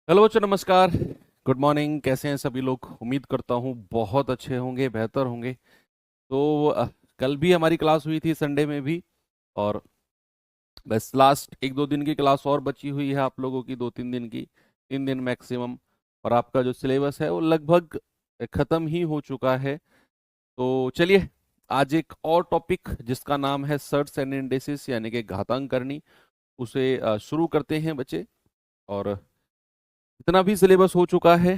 Hello बच्चों, नमस्कार। Good morning. कैसे हैं सभी लोग? उम्मीद करता हूँ बहुत अच्छे होंगे, बेहतर होंगे। तो कल भी हमारी क्लास हुई थी, संडे में भी। और बस लास्ट एक दो दिन की क्लास और बची हुई है आप लोगों की, 2-3 दिन की, 3 दिन मैक्सिमम। और आपका जो सिलेबस है वो लगभग ख़त्म ही हो चुका है। तो चलिए, आज एक और टॉपिक जिसका नाम है सर्च एंड इंडेसिस, यानी कि घातांक करनी, उसे शुरू करते हैं बच्चे। और इतना भी सिलेबस हो चुका है,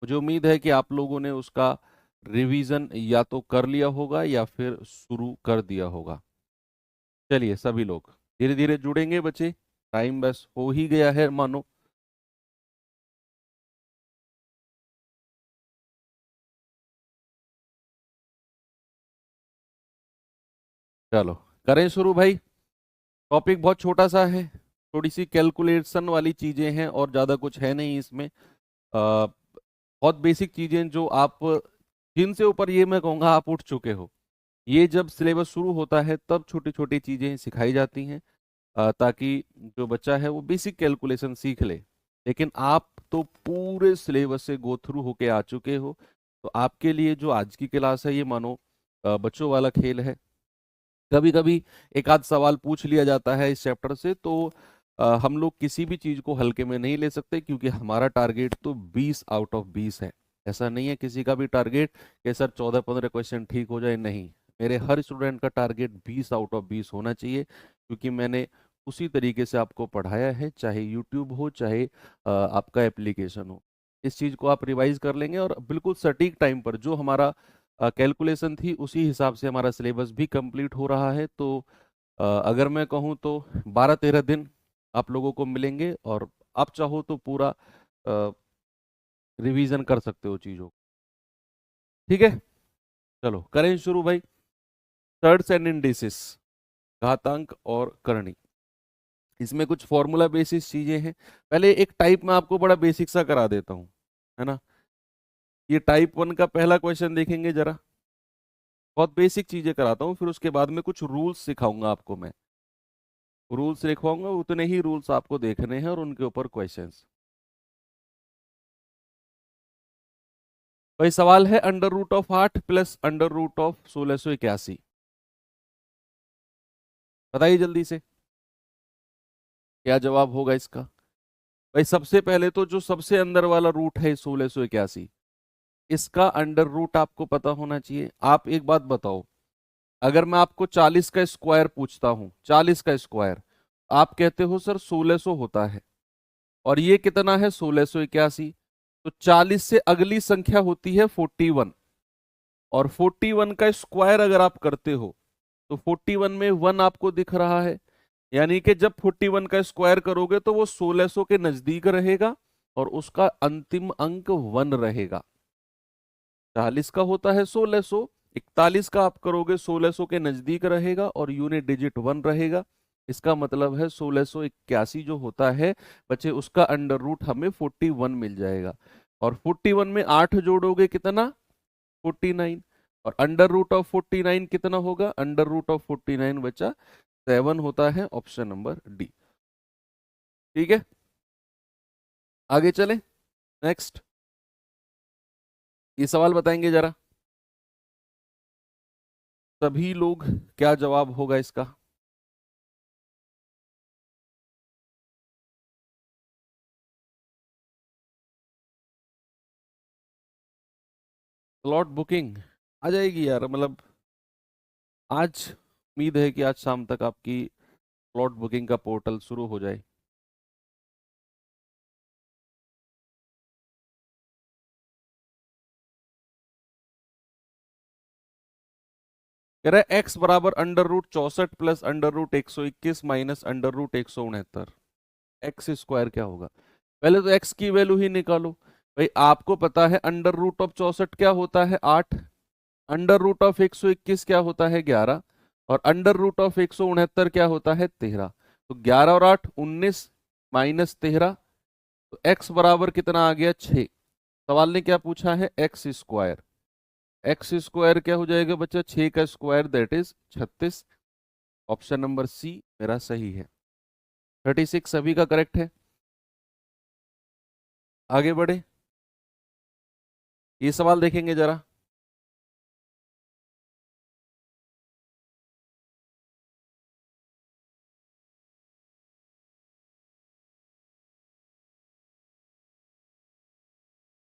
मुझे उम्मीद है कि आप लोगों ने उसका रिवीजन या तो कर लिया होगा या फिर शुरू कर दिया होगा। चलिए, सभी लोग धीरे धीरे जुड़ेंगे बच्चे, टाइम बस हो ही गया है मानो। चलो, करें शुरू भाई। टॉपिक बहुत छोटा सा है, थोड़ी सी कैलकुलेशन वाली चीजें हैं और ज़्यादा कुछ है नहीं इसमें। बहुत बेसिक चीजें जो आप, जिनसे ऊपर ये मैं कहूँगा आप उठ चुके हो। ये जब सिलेबस शुरू होता है तब छोटी छोटी चीजें सिखाई जाती हैं, ताकि जो बच्चा है वो बेसिक कैलकुलेशन सीख ले। लेकिन आप तो पूरे सिलेबस से गो थ्रू होके आ चुके हो, तो आपके लिए जो आज की क्लास है ये मानो बच्चों वाला खेल है। कभी कभी एक आध सवाल पूछ लिया जाता है इस चैप्टर से, तो हम लोग किसी भी चीज को हल्के में नहीं ले सकते, क्योंकि हमारा टारगेट तो 20 आउट ऑफ 20 है। ऐसा नहीं है किसी का भी टारगेट कि सर 14-15 क्वेश्चन ठीक हो जाए, नहीं। मेरे हर स्टूडेंट का टारगेट 20 आउट ऑफ 20 होना चाहिए, क्योंकि मैंने उसी तरीके से आपको पढ़ाया है, चाहे यूट्यूब हो चाहे आपका एप्लीकेशन हो। इस चीज को आप रिवाइज कर लेंगे और बिल्कुल सटीक टाइम पर जो हमारा कैलकुलेशन थी उसी हिसाब से हमारा सिलेबस भी कंप्लीट हो रहा है। तो अगर मैं कहूँ तो 12-13 दिन आप लोगों को मिलेंगे, और आप चाहो तो पूरा रिवीजन कर सकते हो चीज़ों को। ठीक है, चलो करें शुरू भाई। सर्ट्स एंड इंडिसेस, घातांक और करनी। इसमें कुछ फॉर्मूला बेसिस चीजें हैं। पहले एक टाइप में आपको बड़ा बेसिक सा करा देता हूँ, है ना। ये टाइप 1 का पहला क्वेश्चन देखेंगे जरा। बहुत बेसिक चीजें कराता हूँ, फिर उसके बाद में कुछ रूल्स सिखाऊंगा आपको मैं। रूल्स लिखवाऊंगा, उतने ही रूल्स आपको देखने हैं और उनके ऊपर क्वेश्चंस। भाई सवाल है, √8 प्लस √1681। बताइए जल्दी से, क्या जवाब होगा इसका? भाई सबसे पहले तो जो सबसे अंदर वाला रूट है 1681, इसका अंडर रूट आपको पता होना चाहिए। आप एक बात बताओ, अगर मैं आपको 40 का स्क्वायर पूछता हूं, 40 का स्क्वायर, आप कहते हो सर 1600 होता है, और ये कितना है 1681। तो 40 से अगली संख्या होती है 41, और 41 का स्क्वायर अगर आप करते हो तो 41 में 1 आपको दिख रहा है, यानी कि जब 41 का स्क्वायर करोगे तो वो 1600 के नजदीक रहेगा, और उसका अंतिम अंक 1 रहेगा। 40 का होता है 1600, 41 का आप करोगे 1600 के नजदीक रहेगा और यूनिट डिजिट 1 रहेगा। इसका मतलब है 1681 जो होता है बच्चे, उसका अंडर रूट हमें 41 मिल जाएगा। और 41 में 8 जोड़ोगे कितना? 49। और अंडर रूट ऑफ 49 कितना होगा? अंडर रूट ऑफ 49 बचा 7 होता है, ऑप्शन नंबर डी। ठीक है, आगे चले। नेक्स्ट, ये सवाल बताएंगे जरा सभी लोग, क्या जवाब होगा इसका? स्लॉट बुकिंग आ जाएगी यार, मतलब आज उम्मीद है कि आज शाम तक आपकी स्लॉट बुकिंग का पोर्टल शुरू हो जाए। कह रहा है एक्स बराबर √64 प्लस √121 माइनस √169। एक्स स्क्वायर क्या होगा? पहले तो एक्स की वैल्यू ही निकालो। भाई आपको पता है √64 क्या होता है? 8। √121 क्या होता है? 11। और √169 क्या होता है? 13। तो 11 और 8 19, माइनस 13। तो एक्स बराबर कितना आ गया? 6। सवाल ने क्या पूछा है? X square. एक्स स्क्वायर क्या हो जाएगा बच्चा? 6 का square that is 36। Option number C मेरा सही है। 36 सभी का करेक्ट है। आगे बढ़े, ये सवाल देखेंगे जरा।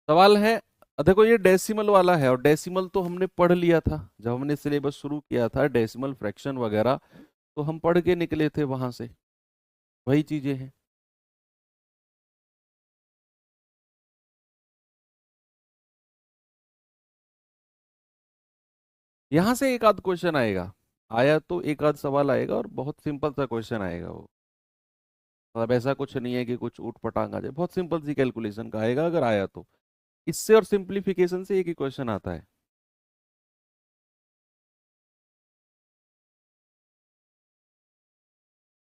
सवाल है, देखो ये डेसिमल वाला है, और डेसिमल तो हमने पढ़ लिया था जब हमने सिलेबस शुरू किया था, डेसिमल फ्रैक्शन वगैरह तो हम पढ़ के निकले थे वहां से, वही चीजें हैं। यहां से एक आध क्वेश्चन आएगा, आया तो एक आध सवाल आएगा, और बहुत सिंपल सा क्वेश्चन आएगा वो। मतलब ऐसा कुछ नहीं है कि कुछ ऊट पटांग आ जाए, बहुत सिंपल सी कैलकुलेशन का आएगा अगर आया तो। इससे और सिंप्लीफिकेशन से एक ही क्वेश्चन आता है।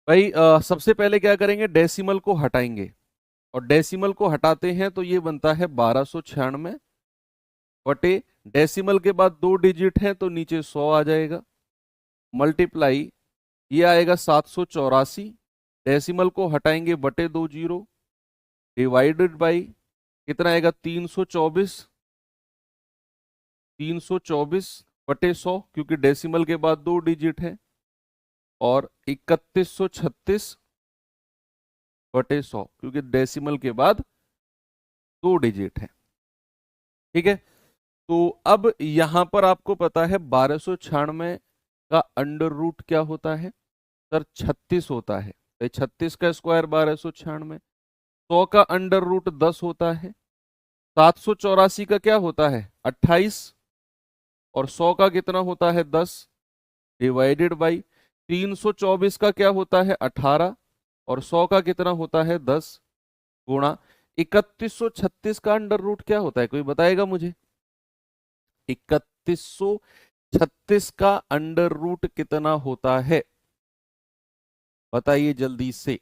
भाई सबसे पहले क्या करेंगे, डेसिमल को हटाएंगे, और डेसिमल को हटाते हैं तो ये बनता है 1296 बटे, डेसिमल के बाद 2 डिजिट है तो नीचे 100 आ जाएगा, मल्टीप्लाई ये आएगा 784, डेसिमल को हटाएंगे बटे 20, डिवाइडेड बाई कितना आएगा 324, 324 बटे 100, क्योंकि डेसिमल के बाद 2 डिजिट है, और 3136 बटे 100, क्योंकि डेसिमल के बाद 2 डिजिट है। ठीक है, तो अब यहां पर आपको पता है 1296 का अंडर रूट क्या होता है सर, 36 होता है। तो 36 का स्क्वायर 1296, 100 का अंडर रूट 10 होता है, 784 का क्या होता है 28, और 100 का कितना होता है 10, डिवाइडेड बाई 324 का क्या होता है 18, और 100 का कितना होता है 10, गुणा 3136 का अंडर रूट क्या होता है, कोई बताएगा मुझे। 3136 का अंडर रूट कितना होता है, बताइए जल्दी से।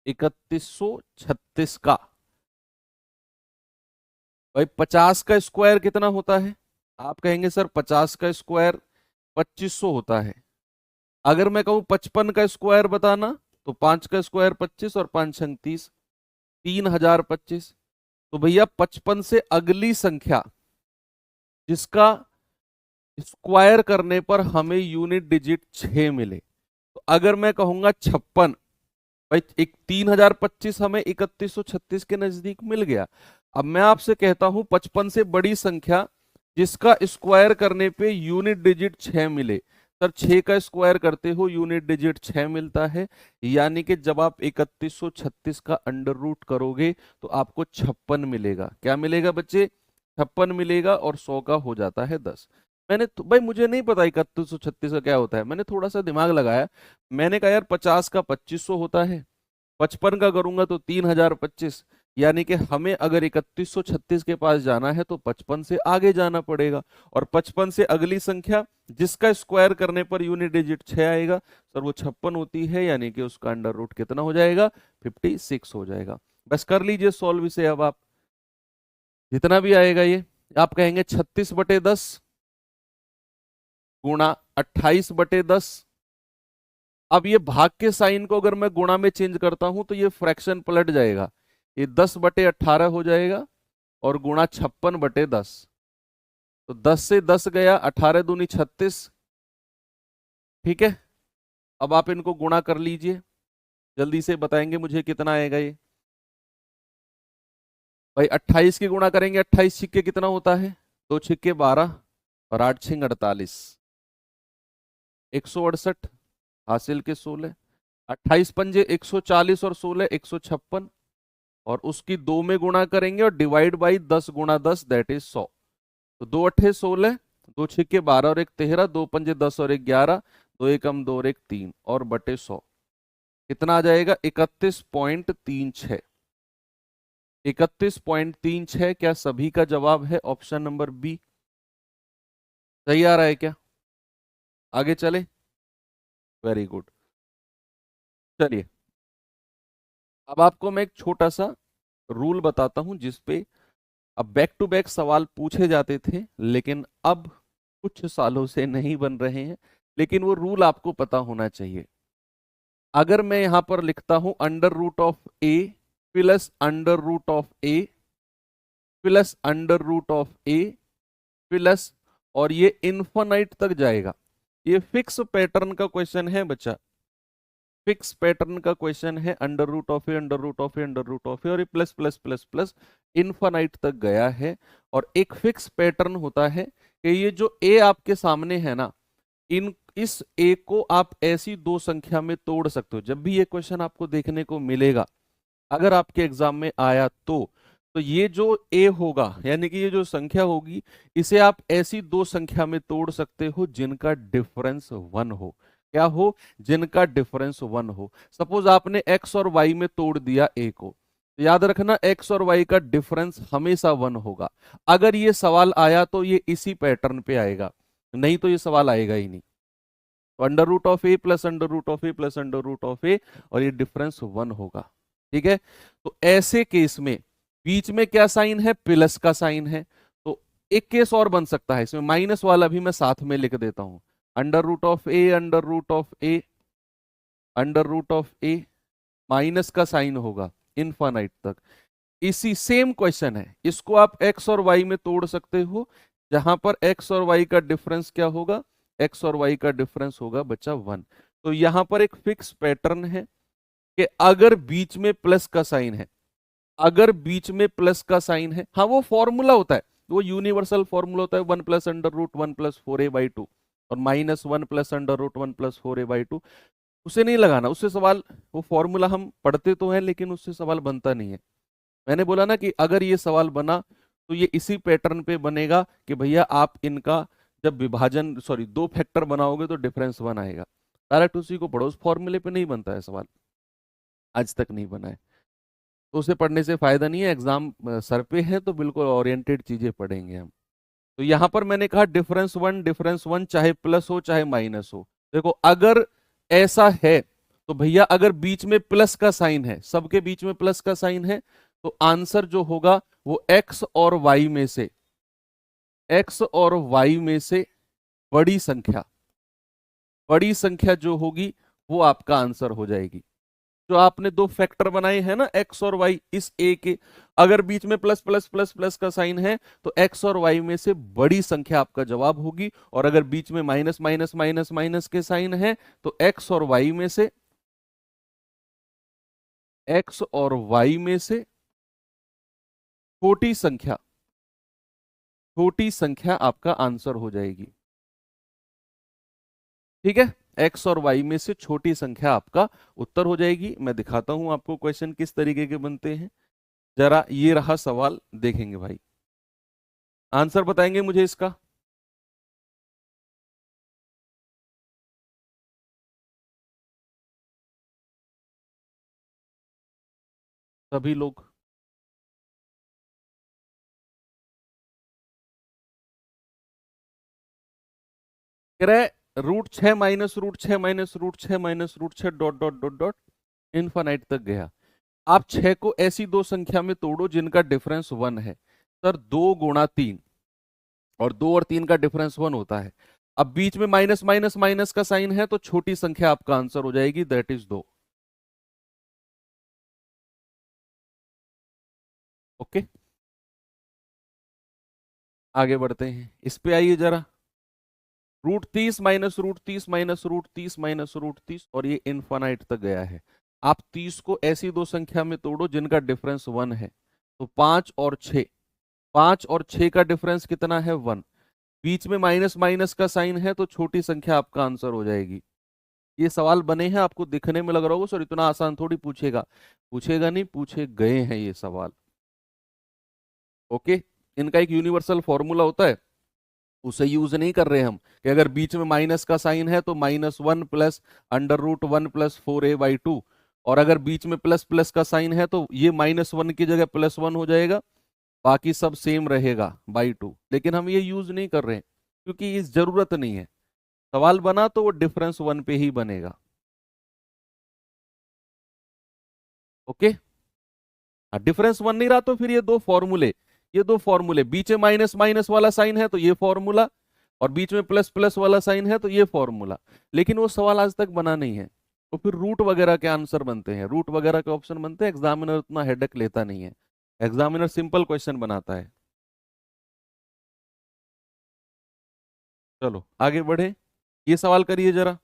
3136 का, भाई 50 का स्क्वायर कितना होता है, आप कहेंगे सर 50 का स्क्वायर 2500 होता है। अगर मैं कहूं 55 का स्क्वायर बताना, तो 5 का स्क्वायर 25 और 5 छंग 30, 3025। तो भैया 55 से अगली संख्या जिसका स्क्वायर करने पर हमें यूनिट डिजिट 6 मिले, तो अगर मैं कहूंगा 56, भाई एक 3025 हमें 3136 के नजदीक मिल गया। अब मैं आपसे कहता हूं 55 से बड़ी संख्या जिसका स्क्वायर करने पे यूनिट डिजिट 6 मिले, सर 6 का स्क्वायर करते हो यूनिट डिजिट 6 मिलता है, यानी कि जब आप 3136 का अंडर रूट करोगे तो आपको 56 मिलेगा। क्या मिलेगा बच्चे, 56 मिलेगा, और 100 का हो जाता है 10। मैंने तो भाई मुझे नहीं पता 3136 का क्या होता है, मैंने थोड़ा सा दिमाग लगाया, मैंने कहा यार 50 का 2500 होता है, 55 का करूंगा तो 3025, यानी कि हमें अगर 3136 के पास जाना है तो 55 से आगे जाना पड़ेगा, और 55 से अगली संख्या जिसका स्क्वायर करने पर यूनिट डिजिट 6 आएगा, सर वो 56 होती है, यानी कि उसका अंडर रूट कितना हो जाएगा 56 हो जाएगा। बस कर लीजिए सॉल्व इसे अब आप, जितना भी आएगा ये, आप कहेंगे 36/10 गुणा 28/10। अब ये भाग के साइन को अगर मैं गुणा में चेंज करता हूं तो ये फ्रैक्शन पलट जाएगा, ये 10/18 हो जाएगा, और गुणा 56/10, तो 10 से 10 गया, 18 दूनी 36। ठीक है, अब आप इनको गुणा कर लीजिए, जल्दी से बताएंगे मुझे कितना आएगा ये। भाई 28 की गुणा करेंगे, 28 छिक्के कितना होता है, 2 छिक्के 12, और 8 छिंग 48, 168 हासिल के 16, 28 पंजे 140, और 16 156, और उसकी 2 में गुणा करेंगे और डिवाइड बाई 10 गुणा 10 दैट इज 100। तो 2 अट्ठे 16, 2 छिक्के 12 और 1 13, 2 पंजे 10 और 1 11, 2 एकम 2 और 1 3, और बटे 100 कितना आ जाएगा 31.36। 31.36 क्या सभी का जवाब है ऑप्शन नंबर बी? सही आ रहा है क्या, आगे चले, वेरी गुड। चलिए अब आपको मैं एक छोटा सा रूल बताता हूं जिसपे अब बैक टू बैक सवाल पूछे जाते थे, लेकिन अब कुछ सालों से नहीं बन रहे हैं, लेकिन वो रूल आपको पता होना चाहिए। अगर मैं यहां पर लिखता हूं under root of a plus under root of a plus under root of a plus, और ये इन्फिनाइट तक जाएगा। ये फिक्स पैटर्न का क्वेश्चन है बच्चा, फिक्स पैटर्न का क्वेश्चन है, under root of a under root of a under root of a, और ये plus plus plus plus infinite तक गया है। और एक फिक्स पैटर्न होता है कि ये जो ए आपके सामने है ना, इस ए को आप ऐसी दो संख्या में तोड़ सकते हो। जब भी ये क्वेश्चन आपको देखने को मिलेगा, अगर आपके एग्जाम में आया तो ये जो ए होगा, यानी कि ये जो संख्या होगी, इसे आप ऐसी दो संख्या में तोड़ सकते हो जिनका डिफरेंस 1 हो। क्या हो? जिनका डिफरेंस 1 हो। सपोज आपने एक्स और वाई में तोड़ दिया ए को, तो याद रखना एक्स और वाई का डिफरेंस हमेशा 1 होगा। अगर ये सवाल आया तो ये इसी पैटर्न पे आएगा, नहीं तो ये सवाल आएगा ही नहीं। तो under root of a plus under root of a plus under root of a, और ये डिफरेंस 1 होगा। ठीक है, तो ऐसे केस में बीच में क्या साइन है? प्लस का साइन है। तो एक केस और बन सकता है, इसमें माइनस वाला भी मैं साथ में लिख देता हूं। Under root of a under root of a under root of a, minus का साइन होगा इनफाइनाइट तक। इसी सेम क्वेश्चन है, इसको आप एक्स और वाई में तोड़ सकते हो, जहां पर एक्स और वाई का डिफरेंस क्या होगा? एक्स और वाई का डिफरेंस होगा बच्चा 1। तो यहां पर एक फिक्स पैटर्न है कि अगर बीच में प्लस का साइन है, अगर बीच में प्लस का साइन है, हाँ वो फॉर्मूला होता है, वो यूनिवर्सल फॉर्मूला होता है, 1 plus under root 1 plus 4a/2 और minus 1 plus under root 1 plus 4a/2, उसे नहीं लगाना, उससे सवाल, वो फॉर्मूला हम पढ़ते तो हैं लेकिन उससे सवाल बनता नहीं है। मैंने बोला ना कि अगर ये सवाल बना तो ये इसी पैटर्न पे बनेगा कि भैया आप इनका जब विभाजन, सॉरी, दो फैक्टर बनाओगे तो डिफरेंस 1 आएगा। डायरेक्ट उसी को पढ़ो, उस फॉर्मूले पे नहीं बनता है सवाल, आज तक नहीं बना है। तो उसे पढ़ने से फायदा नहीं है, एग्जाम सर पे है तो बिल्कुल ओरिएंटेड चीजें पढ़ेंगे हम। तो यहां पर मैंने कहा डिफरेंस वन चाहे प्लस हो चाहे माइनस हो। देखो अगर ऐसा है तो भैया अगर बीच में प्लस का साइन है, सबके बीच में प्लस का साइन है, तो आंसर जो होगा वो एक्स और वाई में से, एक्स और वाई में से बड़ी संख्या, बड़ी संख्या जो होगी वो आपका आंसर हो जाएगी। जो आपने दो फैक्टर बनाए हैं ना एक्स और वाई, इस ए के अगर बीच में प्लस प्लस प्लस प्लस का साइन है तो एक्स और वाई में से बड़ी संख्या आपका जवाब होगी। और अगर बीच में माइनस माइनस माइनस माइनस के साइन है तो एक्स और वाई में से, एक्स और वाई में से छोटी संख्या, छोटी संख्या आपका आंसर हो जाएगी। ठीक है, एक्स और वाई में से छोटी संख्या आपका उत्तर हो जाएगी। मैं दिखाता हूं आपको क्वेश्चन किस तरीके के बनते हैं। जरा ये रहा सवाल, देखेंगे भाई, आंसर बताएंगे मुझे इसका। सभी लोग कह रहे √6 minus √6 minus √6 minus √6 dot dot dot dot infinite तक गया। आप 6 को ऐसी दो संख्या में तोड़ो जिनका डिफरेंस 1 है। सर 2 गुणा 3, और 2 और 3 का डिफरेंस 1 होता है। अब बीच में माइनस माइनस माइनस का साइन है तो छोटी संख्या आपका आंसर हो जाएगी, दैट इज 2। ओके, आगे बढ़ते हैं, इस पे आइए जरा। √30 माइनस √30 माइनस √30 माइनस √30, और ये इनफाइनाइट तक गया है। आप 30 को ऐसी दो संख्या में तोड़ो जिनका डिफरेंस 1 है। तो 5 और 6, 5 और 6 का डिफरेंस कितना है? 1। बीच में माइनस माइनस का साइन है तो छोटी संख्या आपका आंसर हो जाएगी। ये सवाल बने हैं, आपको दिखने में लग रहा होगा सर इतना आसान थोड़ी पूछेगा, पूछेगा नहीं, पूछे गए हैं ये सवाल। ओके, इनका एक यूनिवर्सल फॉर्मूला होता है, उसे यूज नहीं कर रहे हम, कि अगर बीच में माइनस का साइन है तो -1 plus under root 1 plus 4a/2, और अगर बीच में प्लस प्लस का साइन है तो ये -1 की जगह +1 हो जाएगा, बाकी सब सेम रहेगा /2। लेकिन हम ये यूज नहीं कर रहे हैं क्योंकि इस जरूरत नहीं है। सवाल बना तो वो डिफरेंस 1 पे ही बनेगा। ओके, डिफरेंस 1 नहीं रहा तो फिर ये दो फॉर्मूले, ये दो फॉर्मूले, बीच में माइनस माइनस वाला साइन है तो ये फॉर्मूला, और बीच में प्लस प्लस वाला साइन है तो ये फॉर्मूला। लेकिन वो सवाल आज तक बना नहीं है। तो फिर रूट वगैरह के आंसर बनते हैं, रूट वगैरह के ऑप्शन बनते हैं, एग्जामिनर उतना हेडेक लेता नहीं है, एग्जामिनर सिंपल क्वेश्चन बनाता है। चलो आगे बढ़े, ये सवाल करिए जरा।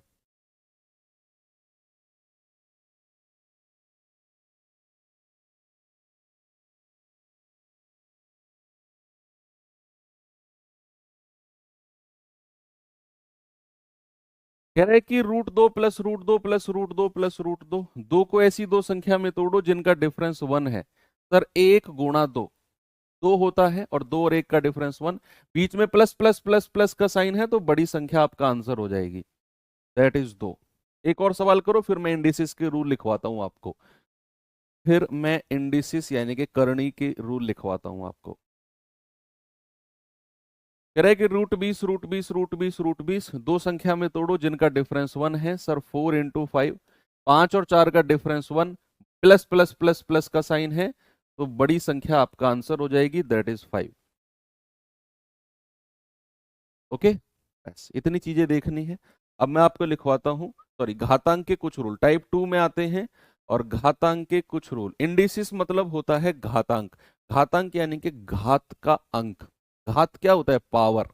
कह रहा है कि रूट दो प्लस रूट दो प्लस रूट दो प्लस रूट दो, दो को ऐसी दो संख्या में तोड़ो जिनका डिफरेंस वन है। सर एक गुणा दो, दो होता है और दो और एक का डिफरेंस वन, बीच में प्लस प्लस प्लस प्लस का साइन है तो बड़ी संख्या आपका आंसर हो जाएगी, दैट इज दो। एक और सवाल करो फिर मैं इंडिसिस के रूल लिखवाता हूं आपको, फिर मैं इंडिसिस यानी कि करनी के रूल लिखवाता हूं आपको। कह रहा है कि रूट 20 रूट 20 रूट 20 रूट 20 दो संख्या में तोड़ो जिनका डिफरेंस वन है। सर 4 × 5, 5 और 4 का difference one, plus plus plus plus का साइन है तो बड़ी संख्या आपका आंसर हो जाएगी, दैट इज 5। ओके, बस इतनी चीजें देखनी है। अब मैं आपको लिखवाता हूं, सॉरी, घातांक के कुछ रूल टाइप 2 में आते हैं, और घातांक के कुछ रूल। इंडिसिस मतलब होता है घातांक, घातांक यानी कि घात का अंक, घात क्या होता है, पावर।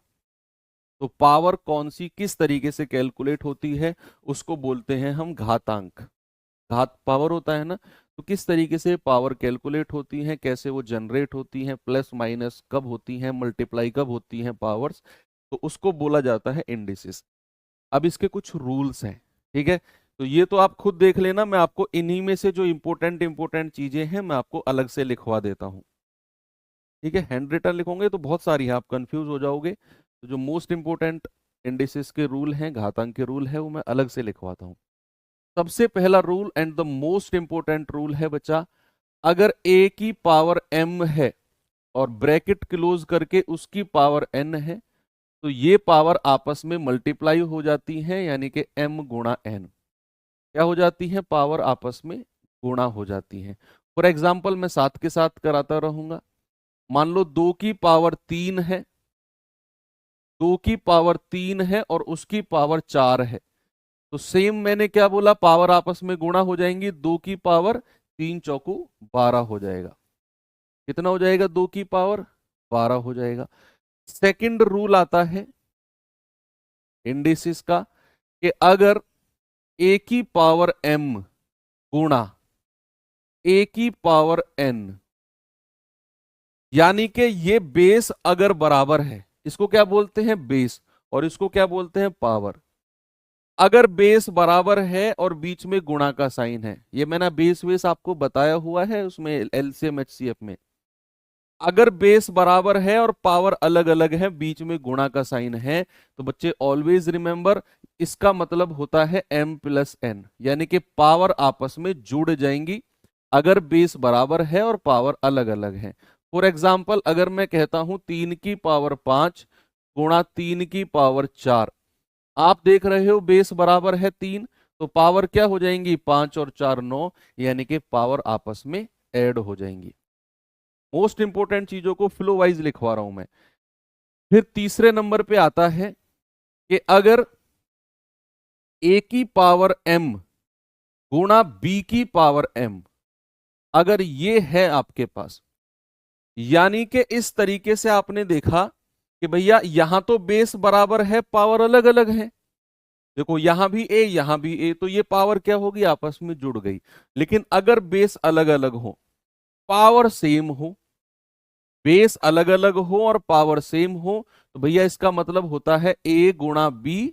तो पावर कौन सी किस तरीके से कैलकुलेट होती है उसको बोलते हैं हम घातांक। घात पावर होता है ना, तो किस तरीके से पावर कैलकुलेट होती है, कैसे वो जनरेट होती है, प्लस माइनस कब होती है, मल्टीप्लाई कब होती है पावर्स, तो उसको बोला जाता है इंडिसेस। अब इसके कुछ रूल्स हैं, ठीक है, तो ये तो आप खुद देख लेना, मैं आपको इन्हीं में से जो इंपॉर्टेंट इंपॉर्टेंट चीजें हैं मैं आपको अलग से लिखवा देता हूँ। ठीक है, हैंड रिटन लिखोगे तो बहुत सारी है, आप कंफ्यूज हो जाओगे, तो जो मोस्ट इंपॉर्टेंट इंडिसेस के रूल हैं, घातांक के रूल है, वो मैं अलग से लिखवाता हूँ। सबसे पहला rule and the most important rule है बच्चा, अगर a की पावर m है और ब्रैकेट क्लोज करके उसकी पावर n है, तो ये पावर आपस में मल्टीप्लाई हो जाती है, यानी कि m गुणा n क्या हो जाती है, पावर आपस में गुणा हो जाती है। फॉर एग्जाम्पल मैं साथ के साथ कराता रहूंगा, मान लो 2 की पावर 3 है, 2 की पावर 3 है और उसकी पावर 4 है, तो सेम मैंने क्या बोला, पावर आपस में गुणा हो जाएंगी, 2 की पावर 3 × 4 = 12 हो जाएगा। कितना हो जाएगा, 2 की पावर 12 हो जाएगा। सेकंड रूल आता है इंडिसिस का, कि अगर a की पावर m गुणा a की पावर n, यानी कि ये बेस अगर बराबर है, इसको क्या बोलते हैं, बेस, और इसको क्या बोलते हैं, पावर। अगर बेस बराबर है और बीच में गुणा का साइन है, ये मैंने बेस वेस आपको बताया हुआ है उसमें एलसीएम एचसीएफ में, अगर बेस बराबर है और पावर अलग अलग है, बीच में गुणा का साइन है, तो बच्चे ऑलवेज रिमेंबर, इसका मतलब होता है m+n, यानी कि पावर आपस में जुड़ जाएंगी अगर बेस बराबर है और पावर अलग अलग है। फॉर एग्जाम्पल अगर मैं कहता हूं 3 की पावर 5 गुणा 3 की पावर 4, आप देख रहे हो बेस बराबर है 3, तो पावर क्या हो जाएंगी, 5 और 4 9, यानी कि पावर आपस में ऐड हो जाएंगी। मोस्ट इंपोर्टेंट चीजों को फ्लो वाइज लिखवा रहा हूं मैं। फिर तीसरे नंबर पे आता है कि अगर a की पावर m गुणा b की पावर m, अगर ये है आपके पास, यानी कि इस तरीके से आपने देखा कि भैया यहां तो बेस बराबर है, पावर अलग अलग है, देखो यहां भी a यहां भी a, तो ये पावर क्या होगी, आपस में जुड़ गई। लेकिन अगर बेस अलग अलग हो, पावर सेम हो, बेस अलग अलग हो और पावर सेम हो, तो भैया इसका मतलब होता है a गुणा b,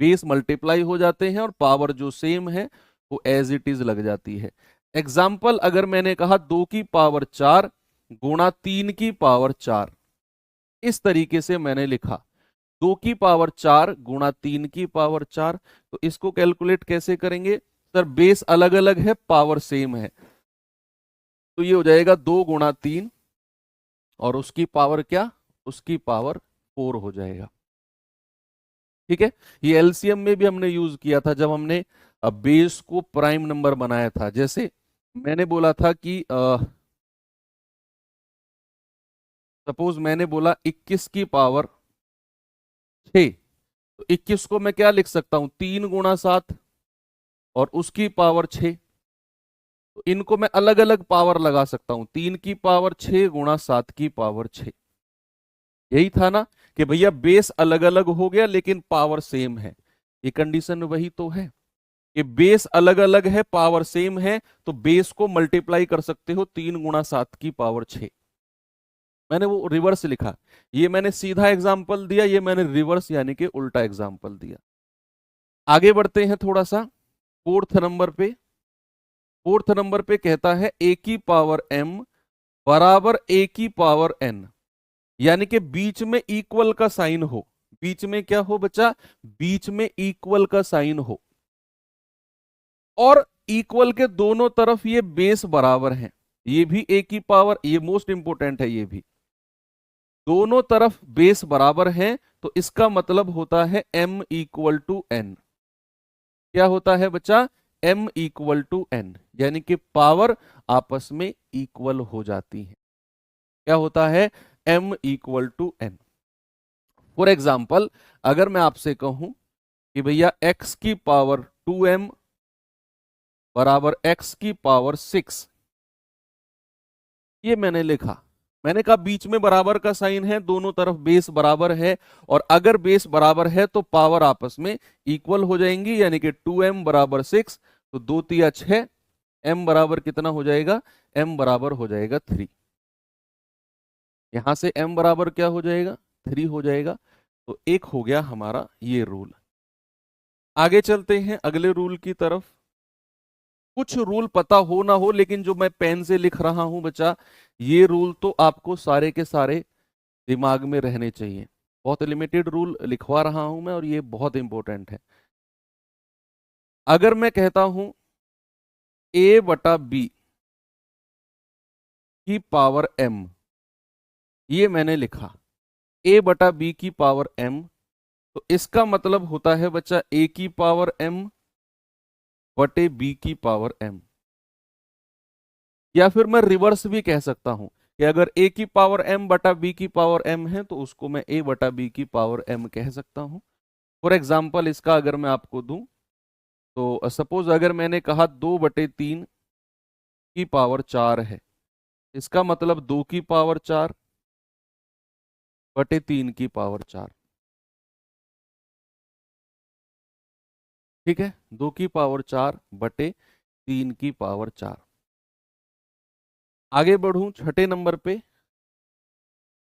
बेस मल्टीप्लाई हो जाते हैं और पावर जो सेम है वो एज इट इज लग जाती है। एग्जाम्पल अगर मैंने कहा 2 की पावर 4 गुणा 3 की पावर 4, इस तरीके से मैंने लिखा 2 की पावर 4 गुणा 3 की पावर 4, तो इसको कैलकुलेट कैसे करेंगे, सर बेस अलग अलग है, पावर सेम है, तो ये हो जाएगा 2 × 3 और उसकी पावर क्या, उसकी पावर 4 हो जाएगा। ठीक है, ये एलसीएम में भी हमने यूज किया था जब हमने बेस को प्राइम नंबर बनाया था। जैसे मैंने बोला था कि सपोज मैंने बोला 21 की पावर 6, तो 21 को मैं क्या लिख सकता हूं, 3 × 7, और उसकी पावर 6, तो इनको मैं अलग अलग पावर लगा सकता हूं, 3 की पावर 6 गुणा 7 की पावर 6। यही था ना कि भैया बेस अलग अलग हो गया लेकिन पावर सेम है। ये कंडीशन वही तो है कि बेस अलग अलग है पावर सेम है, तो बेस को मल्टीप्लाई कर सकते हो 3 गुणा 7 की पावर 6। मैंने वो रिवर्स लिखा, ये मैंने सीधा एग्जाम्पल दिया, ये मैंने रिवर्स यानी कि उल्टा एग्जाम्पल दिया। आगे बढ़ते हैं थोड़ा सा फोर्थ नंबर पे। फोर्थ नंबर पे कहता है ए की पावर m बराबर ए की पावर n, यानी कि बीच में इक्वल का साइन हो। बीच में क्या हो बच्चा? बीच में इक्वल का साइन हो, और इक्वल के दोनों तरफ ये बेस बराबर हैं। ये भी ए की पावर, ये मोस्ट इंपोर्टेंट है, ये भी दोनों तरफ बेस बराबर हैं, तो इसका मतलब होता है m इक्वल टू n। क्या होता है बच्चा? m इक्वल टू n, यानी कि पावर आपस में इक्वल हो जाती है। क्या होता है? m equal to n। For example, अगर मैं आपसे कहूं कि भैया x की पावर 2m बराबर x की पावर 6, ये मैंने लिखा। मैंने कहा बीच में बराबर का साइन है, दोनों तरफ बेस बराबर है, और अगर बेस बराबर है तो पावर आपस में इक्वल हो जाएंगी, यानी कि 2m बराबर 6, तो 2 तिया 6, m बराबर कितना हो जाएगा? m बराबर हो जाएगा 3। यहां से m बराबर क्या हो जाएगा? 3 हो जाएगा। तो एक हो गया हमारा ये रूल। आगे चलते हैं अगले रूल की तरफ। कुछ रूल पता हो ना हो, लेकिन जो मैं पेन से लिख रहा हूं बच्चा, ये रूल तो आपको सारे के सारे दिमाग में रहने चाहिए। बहुत लिमिटेड रूल लिखवा रहा हूं मैं, और ये बहुत इंपॉर्टेंट है। अगर मैं कहता हूं a बटा b की पावर m, ये मैंने लिखा a बटा b की पावर m, तो इसका मतलब होता है बच्चा a की पावर m बटे b की पावर m। या फिर मैं रिवर्स भी कह सकता हूं कि अगर a की पावर m बटा b की पावर m है, तो उसको मैं a बटा b की पावर m कह सकता हूं। फॉर एग्जाम्पल, इसका अगर मैं आपको दूं, तो सपोज अगर मैंने कहा 2/3 की पावर 4 है, इसका मतलब 2 की पावर 4 बटे 3 की पावर 4। ठीक है, 2 की पावर 4 बटे 3 की पावर 4। आगे बढ़ूं छठे नंबर पे।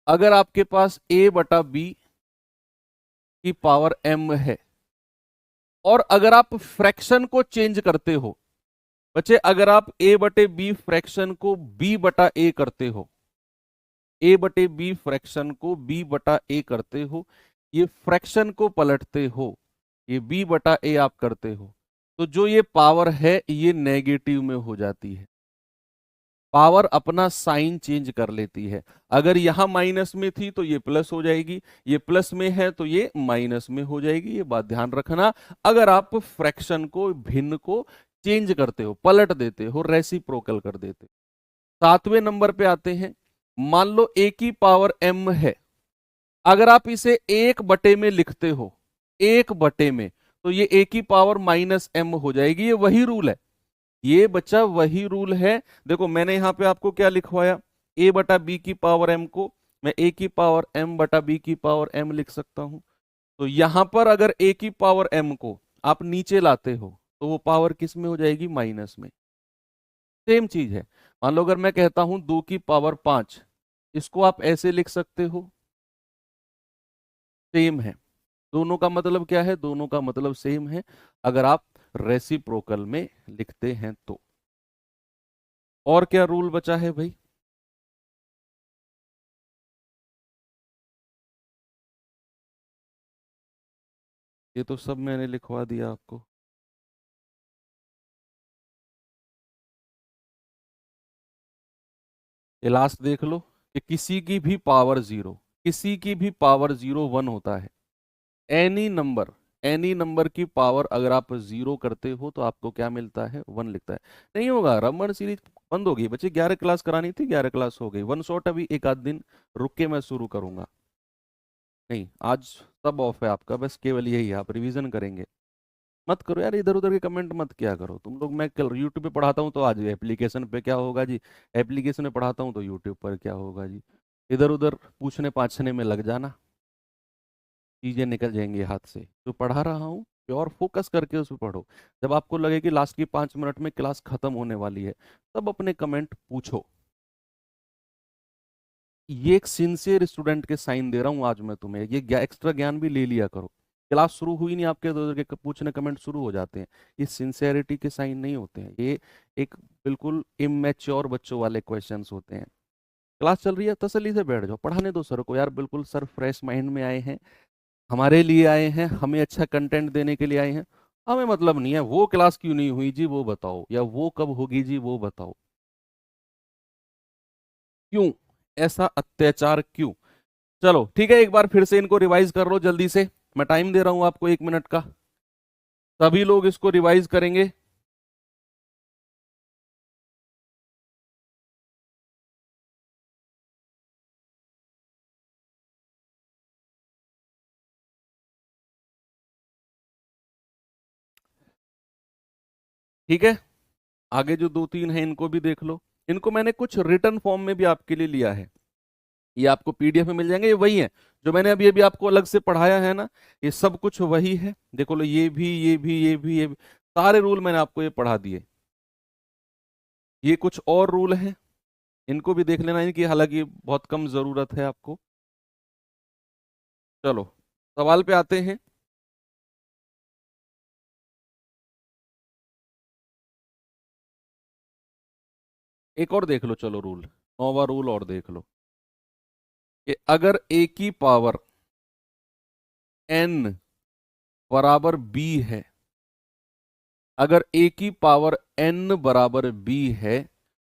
अगर आपके पास a बटा b की पावर m है, और अगर आप फ्रैक्शन को चेंज करते हो बच्चे, अगर आप a बटे b फ्रैक्शन को b बटा a करते हो, a बटे b फ्रैक्शन को b बटा a करते हो, ये फ्रैक्शन को पलटते हो, ये b बटा a आप करते हो, तो जो ये पावर है ये नेगेटिव में हो जाती है। पावर अपना साइन चेंज कर लेती है। अगर यहां माइनस में थी तो ये प्लस हो जाएगी, ये प्लस में है तो ये माइनस में हो जाएगी। ये बात ध्यान रखना, अगर आप फ्रैक्शन को, भिन्न को चेंज करते हो, पलट देते हो, रेसिप्रोकल कर देते हो। 7वें नंबर पे आते हैं। मान लो a की पावर m है, अगर आप इसे 1/, में लिखते हो, 1/, में, तो ये a की पावर -m हो जाएगी। ये वही रूल है, ये बच्चा वही रूल है। देखो मैंने यहां पे आपको क्या लिखवाया, a बटा b की पावर m को मैं a की पावर m बटा b की पावर m लिख सकता हूं। तो यहां पर अगर a की पावर m को आप नीचे लाते हो, तो वो पावर किस में हो जाएगी? माइनस में। सेम चीज है। मान लो अगर मैं कहता हूं 2 की पावर 5, इसको आप ऐसे लिख सकते हो, सेम है। दोनों का मतलब क्या है? दोनों का मतलब सेम है, अगर आप रेसिप्रोकल में लिखते हैं तो। और क्या रूल बचा है भाई? ये तो सब मैंने लिखवा दिया आपको। ये लास्ट देख लो कि किसी की भी पावर 0, किसी की भी पावर 0 1 होता है। एनी नंबर, एनी नंबर की पावर अगर आप 0 करते हो तो आपको क्या मिलता है? 1 लिखता है। नहीं होगा, रमन सीरीज बंद होगी बच्चे, 11 क्लास करानी थी, 11 क्लास हो गई। वन शॉट अभी एक आध दिन रुक के मैं शुरू करूंगा। नहीं, आज सब ऑफ है आपका, बस केवल यही है, आप रिवीजन करेंगे। मत करो यार, इधर उधर के कमेंट मत किया करो तुम लोग। मैं कल यूट्यूब पे पढ़ाता हूँ तो आज एप्लीकेशन पे क्या होगा जी, एप्लीकेशन में पढ़ाता हूँ तो यूट्यूब पर क्या होगा जी। इधर उधर पूछने पाछने में लग जाना, चीजें निकल जाएंगी हाथ से। जो पढ़ा रहा हूँ प्योर फोकस करके उस पर पढ़ो। जब आपको लगे कि लास्ट की 5 मिनट में क्लास खत्म होने वाली है, तब अपने कमेंट पूछो। ये एक सिंसियर स्टूडेंट के साइन दे रहा हूँ आज मैं तुम्हें। ये एक्स्ट्रा ज्ञान भी ले लिया करो। क्लास शुरू हुई नहीं, आपके इधर उधर के पूछने कमेंट शुरू हो जाते हैं। ये सिंसियरिटी के साइन नहीं होते हैं, ये एक बिल्कुल इमेच्योर बच्चों वाले क्वेश्चंस होते हैं। क्लास चल रही है, तसल्ली से बैठ जाओ, पढ़ाने दो सर को यार। बिल्कुल सर फ्रेश माइंड में आए हैं, हमारे लिए आए हैं, हमें अच्छा कंटेंट देने के लिए आए हैं। हमें मतलब नहीं है वो क्लास क्यों नहीं हुई जी वो बताओ, या वो कब होगी जी वो बताओ। क्यों ऐसा अत्याचार क्यों? चलो ठीक है, एक बार फिर से इनको रिवाइज कर लो जल्दी से। मैं टाइम दे रहा हूं आपको 1 मिनट का, सभी लोग इसको रिवाइज करेंगे। ठीक है, आगे जो 2 3 हैं इनको भी देख लो। इनको मैंने कुछ रिटर्न फॉर्म में भी आपके लिए लिया है, ये आपको पीडीएफ में मिल जाएंगे। ये वही है जो मैंने अभी अभी आपको अलग से पढ़ाया है ना, ये सब कुछ वही है। देखो लो, ये भी ये भी ये भी ये भी, सारे रूल मैंने आपको ये पढ़ा दिए। ये कुछ और रूल हैं, इनको भी देख लेना, इनकी हालांकि बहुत कम जरूरत है आपको। चलो सवाल पे आते हैं। एक और देख लो, चलो रूल, 9वां रूल और देख लो कि अगर a की पावर n बराबर b है, अगर a की पावर n बराबर b है,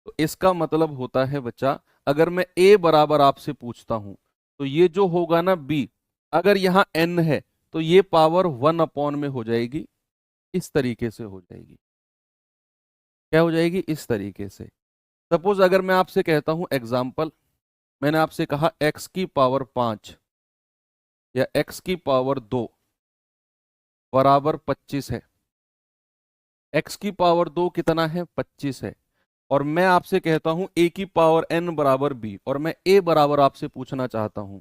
तो इसका मतलब होता है बच्चा, अगर मैं a बराबर आपसे पूछता हूं तो ये जो होगा ना b, अगर यहां n है तो ये पावर 1 अपॉन में हो जाएगी, इस तरीके से हो जाएगी। क्या हो जाएगी? इस तरीके से। सपोज अगर मैं आपसे कहता हूं एग्जाम्पल, मैंने आपसे कहा x की पावर 5 या x की पावर 2 बराबर 25 है। x की पावर 2 कितना है? 25 है। और मैं आपसे कहता हूं a की पावर n बराबर b, और मैं a बराबर आपसे पूछना चाहता हूं,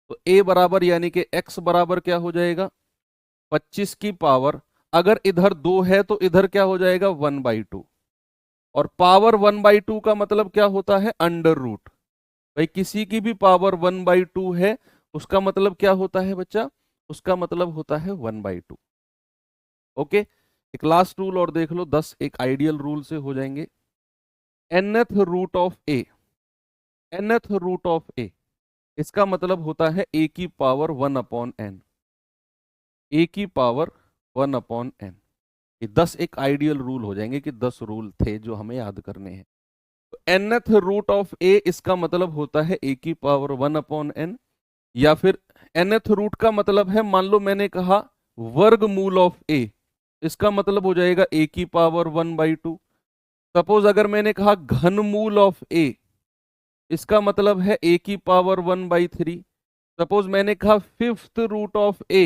तो a बराबर यानी कि x बराबर क्या हो जाएगा? 25 की पावर, अगर इधर 2 है तो इधर क्या हो जाएगा? 1/2। और पावर 1/2 का मतलब क्या होता है? Under root. भाई किसी की भी पावर 1/2 है, उसका मतलब क्या होता है बच्चा? उसका मतलब होता है 1/2। ओके, एक लास्ट रूल और देख लो, 10 एक आइडियल रूल से हो जाएंगे। nth root of a, nth root of a, इसका मतलब होता है a की पावर 1/n, a की पावर 1/n। ये 10 एक आइडियल रूल हो जाएंगे कि 10 रूल थे जो हमें याद करने हैं। तो nth रूट ऑफ a इसका मतलब होता है a की पावर 1/n, या फिर nth रूट का मतलब है, मान लो मैंने कहा वर्गमूल ऑफ a, इसका मतलब हो जाएगा a की पावर 1/2। सपोज अगर मैंने कहा घनमूल ऑफ a, इसका मतलब है a की पावर 1/3। सपोज मैंने कहा फिफ्थ रूट ऑफ a,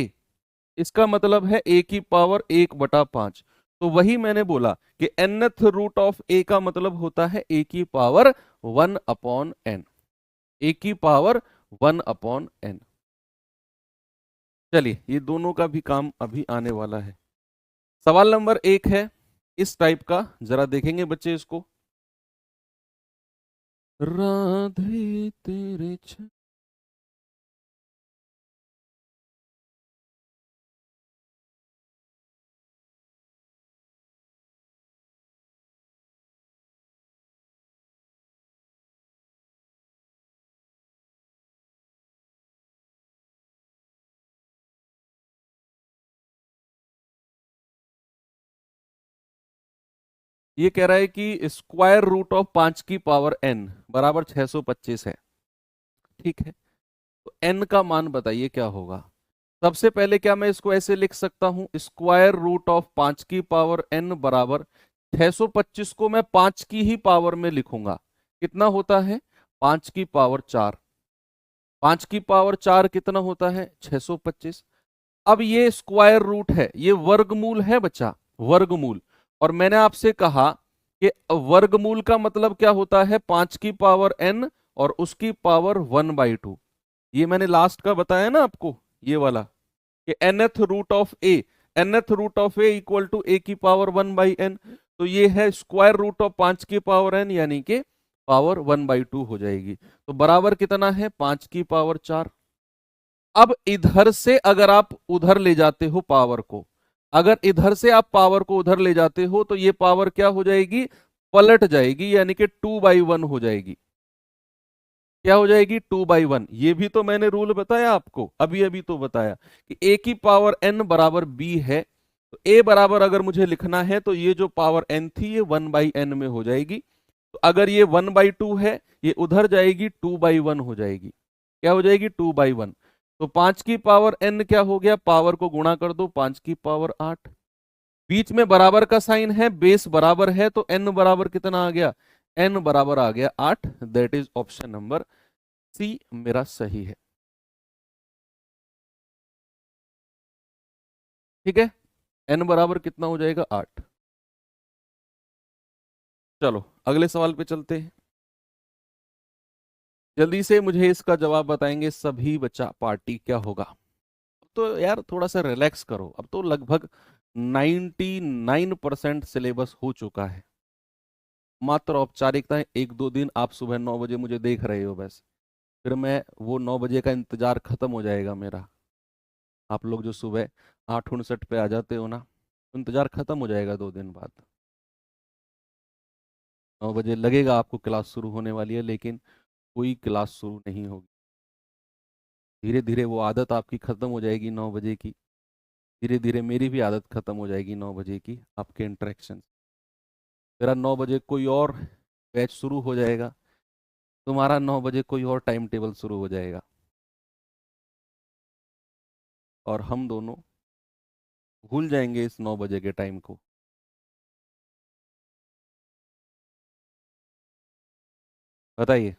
इसका मतलब है a की पावर 1/5। तो वही मैंने बोला कि nth रूट ऑफ a का मतलब होता है a की पावर 1/n, a की पावर 1/n। चलिए ये दोनों का भी काम अभी आने वाला है। सवाल नंबर 1 है इस टाइप का, जरा देखेंगे बच्चे इसको। राधे तेरे ये कह रहा है कि स्क्वायर रूट ऑफ 5 की पावर n बराबर 625 है। ठीक है, तो n का मान बताइए क्या होगा। सबसे पहले क्या मैं इसको ऐसे लिख सकता हूं, स्क्वायर रूट ऑफ 5 की पावर n बराबर 625 को मैं 5 की ही पावर में लिखूंगा। कितना होता है? 5 की पावर 4। 5 की पावर 4 कितना होता है? 625। अब ये स्क्वायर रूट है, ये वर्गमूल है बच्चा, वर्गमूल। और मैंने आपसे कहा कि वर्गमूल का मतलब क्या होता है, 5 की पावर n और उसकी पावर 1/2। ये मैंने लास्ट का बताया ना आपको, ये वाला, कि nth root of a, nth root of a equal to a की पावर 1/n। तो ये है स्क्वायर रूट ऑफ 5 की पावर n, यानी कि पावर 1/2 हो जाएगी। तो बराबर कितना है, 5 की पावर 4। अब इधर से अगर आप उधर ले जाते हो पावर को, अगर इधर से आप पावर को उधर ले जाते हो तो ये पावर क्या हो जाएगी, पलट जाएगी, यानी कि 2/1 हो जाएगी। क्या हो जाएगी, 2/1। ये भी तो मैंने रूल बताया आपको, अभी अभी तो बताया कि a की पावर n बराबर b है। तो a बराबर अगर मुझे लिखना है तो ये जो पावर n थी ये 1/n में हो जाएगी। तो अगर ये 1/2 है, ये उधर जाएगी 2/1 हो जाएगी। क्या हो जाएगी, 2/1। तो 5 की पावर n क्या हो गया, पावर को गुणा कर दो, 5 की पावर 8। बीच में बराबर का साइन है, बेस बराबर है, तो n बराबर कितना आ गया, n बराबर आ गया 8। That is option number C मेरा सही है। ठीक है, n बराबर कितना हो जाएगा, 8। चलो अगले सवाल पे चलते हैं। जल्दी से मुझे इसका जवाब बताएंगे सभी बच्चा, पार्टी क्या होगा। अब तो यार थोड़ा सा रिलैक्स करो, अब तो लगभग 99% सिलेबस हो चुका है। मात्र औपचारिकता, 1-2 दिन आप सुबह 9 बजे मुझे देख रहे हो बस, फिर मैं वो 9 बजे का इंतजार खत्म हो जाएगा मेरा। आप लोग जो सुबह 8:59 पे आ जाते हो ना, इंतजार खत्म हो जाएगा 2 दिन बाद। 9 बजे लगेगा आपको क्लास शुरू होने वाली है, लेकिन कोई क्लास शुरू नहीं होगी। धीरे धीरे वो आदत आपकी खत्म हो जाएगी 9 बजे की, धीरे धीरे मेरी भी आदत खत्म हो जाएगी 9 बजे की आपके इंटरेक्शन। मेरा 9 बजे कोई और बैच शुरू हो जाएगा, तुम्हारा 9 बजे कोई और टाइम टेबल शुरू हो जाएगा, और हम दोनों भूल जाएंगे इस 9 बजे के टाइम को। बताइए।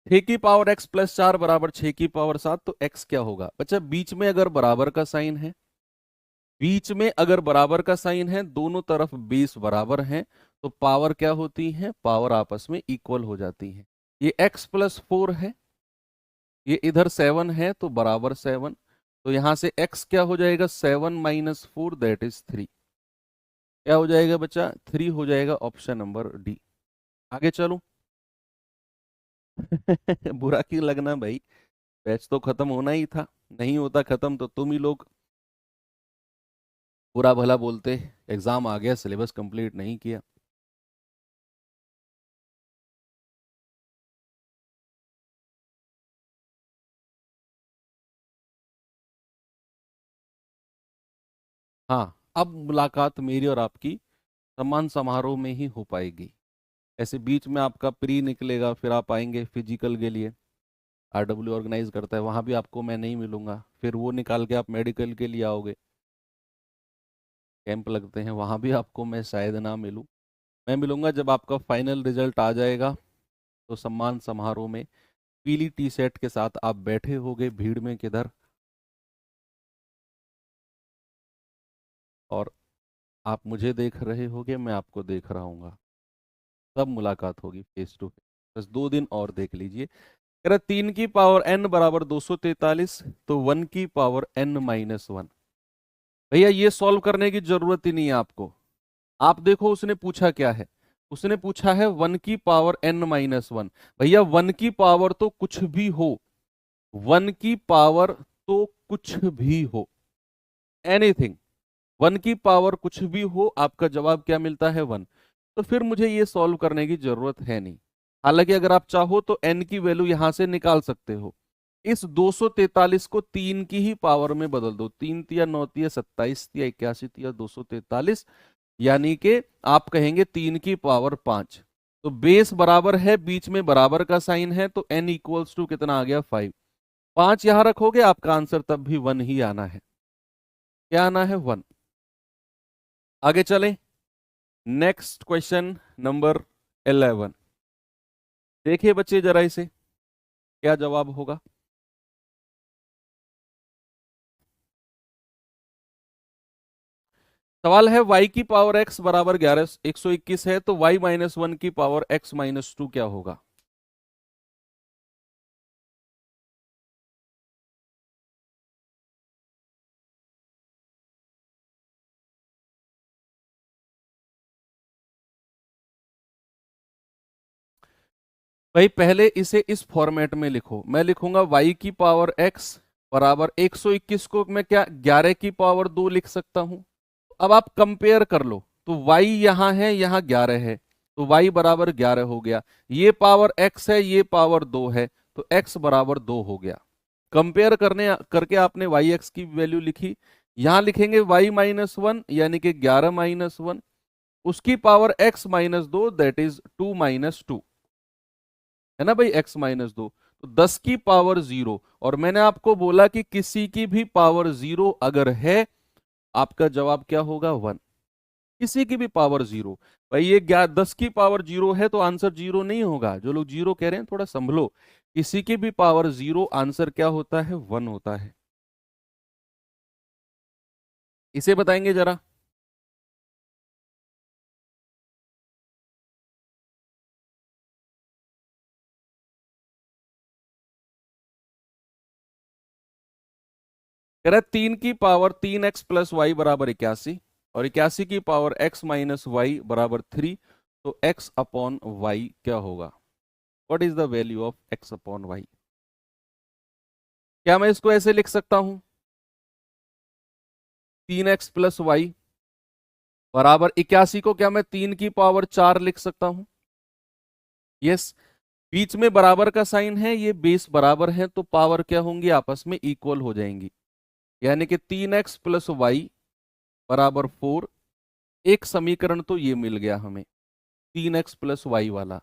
छह की पावर x प्लस 4 बराबर 6 की पावर 7, तो x क्या होगा बच्चा, बीच में अगर बराबर का साइन है, बीच में अगर बराबर का साइन है, दोनों तरफ बेस बराबर हैं, तो पावर क्या होती है, पावर आपस में इक्वल हो जाती है। ये x+4 है, ये इधर 7 है, तो बराबर 7। तो यहां से x क्या हो जाएगा, 7 - 4 दैट इज 3। क्या हो जाएगा बच्चा, 3 हो जाएगा, ऑप्शन नंबर डी। आगे चलो। बुरा क्यों लगना भाई, बैच तो खत्म होना ही था, नहीं होता खत्म तो तुम ही लोग बुरा भला बोलते, एग्जाम आ गया सिलेबस कंप्लीट नहीं किया। हाँ, अब मुलाकात मेरी और आपकी सम्मान समारोह में ही हो पाएगी। ऐसे बीच में आपका प्री निकलेगा, फिर आप आएंगे फिजिकल के लिए, RW ऑर्गेनाइज करता है, वहां भी आपको मैं नहीं मिलूंगा, फिर वो निकाल के आप मेडिकल के लिए आओगे, कैंप लगते हैं, वहां भी आपको मैं शायद ना मिलूं। मैं मिलूंगा जब आपका फाइनल रिजल्ट आ जाएगा, तो सम्मान समारोह में पीली टी शर्ट के साथ आप बैठे होगे भीड़ में किधर, और आप मुझे देख रहे होगे, मैं आपको देख रहा हूँ, तब मुलाकात होगी फेस टू फेस। बस 2 दिन और देख लीजिए। कह रहा 3 की पावर n बराबर 243, तो 1 की पावर n-1। भैया ये सॉल्व करने की जरूरत ही नहीं है आपको। आप देखो उसने पूछा क्या है, उसने पूछा है 1 की पावर n-1। भैया 1 की पावर तो कुछ भी हो, 1 की पावर तो कुछ भी हो, एनीथिंग, 1 की पावर कुछ भी हो, आपका जवाब क्या मिलता है, 1। तो फिर मुझे ये सॉल्व करने की जरूरत है नहीं। हालांकि अगर आप चाहो तो n की वैल्यू यहां से निकाल सकते हो। इस 243 को 3 की ही पावर में बदल दो, 3 तिया 9 तिया 27 तिया 81 तिया 243, यानी कि आप कहेंगे 3 की पावर 5। तो बेस बराबर है, बीच में बराबर का साइन है, तो n इक्वल्स टू कितना आ गया, 5। 5 यहां रखोगे, आपका आंसर तब भी 1 ही आना है। क्या आना है, 1। आगे चलें। Next question number 11। देखिए बच्चे जरा इसे, क्या जवाब होगा। सवाल है y की पावर x बराबर 121 है, तो y माइनस वन की पावर x माइनस टू क्या होगा। भाई पहले इसे इस फॉर्मेट में लिखो, मैं लिखूंगा y की पावर x बराबर 121 को मैं क्या 11 की पावर 2 लिख सकता हूं। अब आप कंपेयर कर लो, तो y यहां है, यहां 11 है, तो y बराबर 11 हो गया। ये पावर x है, ये पावर 2 है, तो x बराबर 2 हो गया। कंपेयर करने करके आपने वाई एक्स की वैल्यू लिखी। यहां लिखेंगे y माइनस वन यानी कि 11 माइनस वन, उसकी पावर x माइनस दो दैट इज 2 माइनस टू, है ना भाई, x माइनस दो, तो 10 की पावर जीरो। और मैंने आपको बोला कि किसी की भी पावर जीरो अगर है, आपका जवाब क्या होगा 1। किसी की भी पावर जीरो। भाई ये 10 की पावर जीरो है तो आंसर जीरो नहीं होगा। जो लोग जीरो कह रहे हैं थोड़ा संभलो, किसी की भी पावर जीरो, आंसर क्या होता है 1 होता है। इसे बताएंगे जरा। कह रहा है 3 की पावर 3x प्लस वाई बराबर 81, और 81 की पावर x माइनस वाई बराबर 3, तो x अपॉन वाई क्या होगा। What is the value of x upon Y. क्या मैं इसको ऐसे लिख सकता हूं, 3x प्लस वाई बराबर 81 को क्या मैं 3 की पावर 4 लिख सकता हूं। यस, बीच में बराबर का साइन है, ये बेस बराबर है, तो पावर क्या होंगी आपस में इक्वल हो जाएंगी। यानी कि 3x प्लस वाई बराबर 4। एक समीकरण तो ये मिल गया हमें 3x प्लस वाई वाला।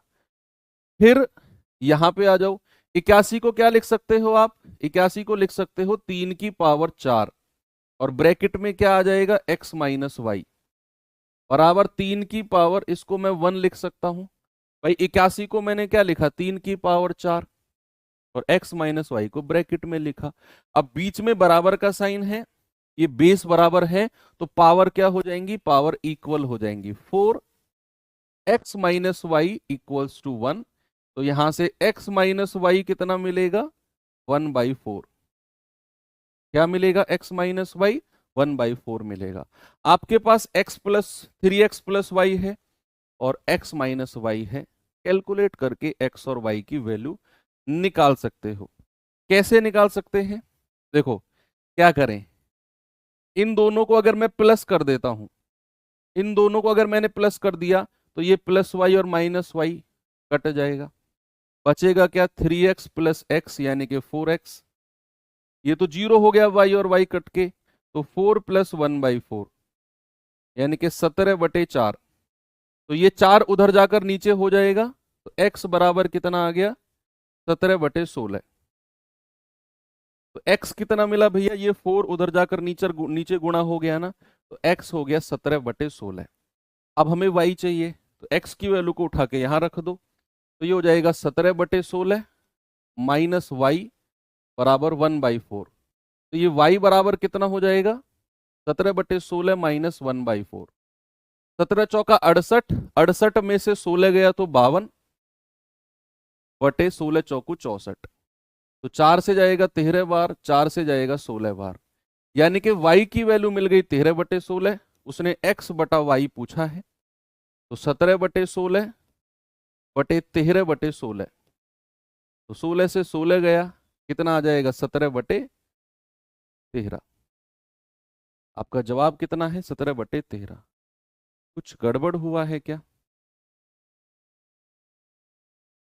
फिर यहां पे आ जाओ, 81 को क्या लिख सकते हो आप, 81 को लिख सकते हो 3 की पावर 4, और ब्रैकेट में क्या आ जाएगा x माइनस वाई बराबर 3 की पावर, इसको मैं 1 लिख सकता हूं। भाई 81 को मैंने क्या लिखा 3 की पावर 4, और x माइनस वाई को ब्रैकेट में लिखा। अब बीच में बराबर का साइन है, ये बेस बराबर है, तो पावर क्या हो जाएंगी, पावर इक्वल हो जाएंगी। 4x minus Y equals to 1, तो यहां से x माइनस वाई कितना मिलेगा 1/4। क्या मिलेगा x माइनस वाई 1/4 मिलेगा। आपके पास x plus 3x plus Y है और x माइनस वाई है। कैलकुलेट करके x और y की वैल्यू निकाल सकते हो। कैसे निकाल सकते हैं, देखो क्या करें, इन दोनों को अगर मैं प्लस कर देता हूं, इन दोनों को अगर मैंने प्लस कर दिया, तो ये प्लस वाई और माइनस वाई कट जाएगा। बचेगा क्या 3x प्लस एक्स यानी कि 4x। ये तो जीरो हो गया y और y कट के, तो 4 प्लस 1/4 यानी कि 17/4। तो ये 4 उधर जाकर नीचे हो जाएगा, तो x बराबर कितना आ गया 17/16। तो x कितना मिला भैया, ये 4 उधर जाकर नीचे नीचे गुणा हो गया ना, तो x हो गया 17/16। अब हमें y चाहिए, तो x की वैल्यू को उठा के यहां रख दो, तो ये हो जाएगा 17/16 माइनस वाई बराबर 1/4। तो ये y बराबर कितना हो जाएगा 17/16 माइनस 1/4। 17 चौका 68, 68 में से 16 गया तो 52/16 चौकू 64। तो 4 से जाएगा 13 बार, 4 से जाएगा 16 बार, यानी कि y की वैल्यू मिल गई 13/16। उसने x बटा y पूछा है, तो 17/16 बटे 13/16, तो 16 से 16 गया, कितना आ जाएगा 17/13। आपका जवाब कितना है 17/13। कुछ गड़बड़ हुआ है क्या,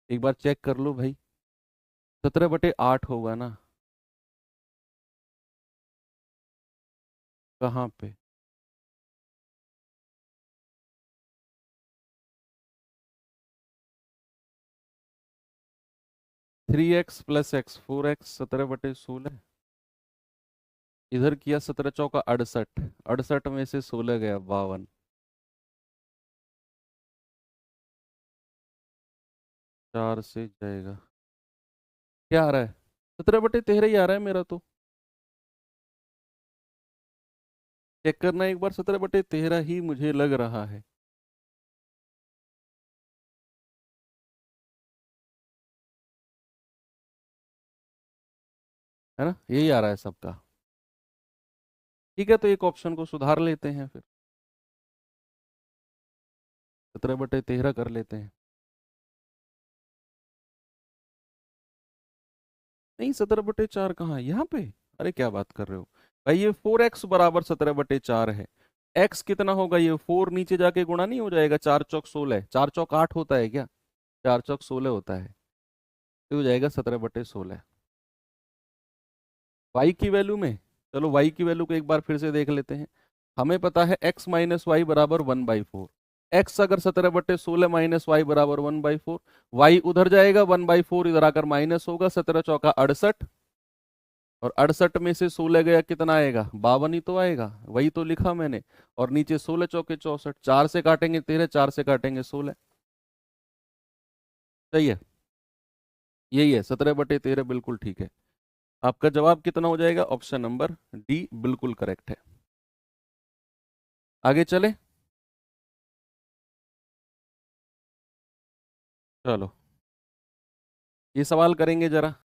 एक बार चेक कर लो भाई। 17/8 होगा ना, कहाँ पे। 3x प्लस एक्स 4x 17/16, इधर किया 17 चौका 68, 68 में से 16 गया 52। 4 से जाएगा, क्या आ रहा है? 17/13 ही आ रहा है मेरा तो। चेक करना एक बार, 17/13 ही मुझे लग रहा है ना? यही आ रहा है सबका। ठीक है, तो एक ऑप्शन को सुधार लेते हैं फिर, 17/13 कर लेते हैं। नहीं, 17/4 कहाँ है यहाँ पे? अरे क्या बात कर रहे हो भाई, ये 4x बराबर 17/4 है। x कितना होगा? ये 4 नीचे जाके गुणा नहीं हो जाएगा? 4 चौक 16, 4 चौक 8 होता है क्या? 4 चौक 16 होता है, तो हो जाएगा 17/16। y की वैल्यू में, चलो y की वैल्यू को एक बार फिर से देख लेते हैं। हमें पता है x माइनस वाई बराबर 1/4। x अगर 17/16 माइनस वाई बराबर 1/4, y उधर जाएगा, 1/4 इधर आकर माइनस होगा, 17 चौका 68, और 68 में से 16 गया, कितना आएगा? 52 ही तो आएगा, वही तो लिखा मैंने। और नीचे 16 चौके 64, 4 से काटेंगे 13, 4 से काटेंगे 16। सही है, यही है 17/13, बिल्कुल ठीक है। आपका जवाब कितना हो जाएगा? ऑप्शन नंबर डी बिल्कुल करेक्ट है। आगे चले, चलो ये सवाल करेंगे जरा।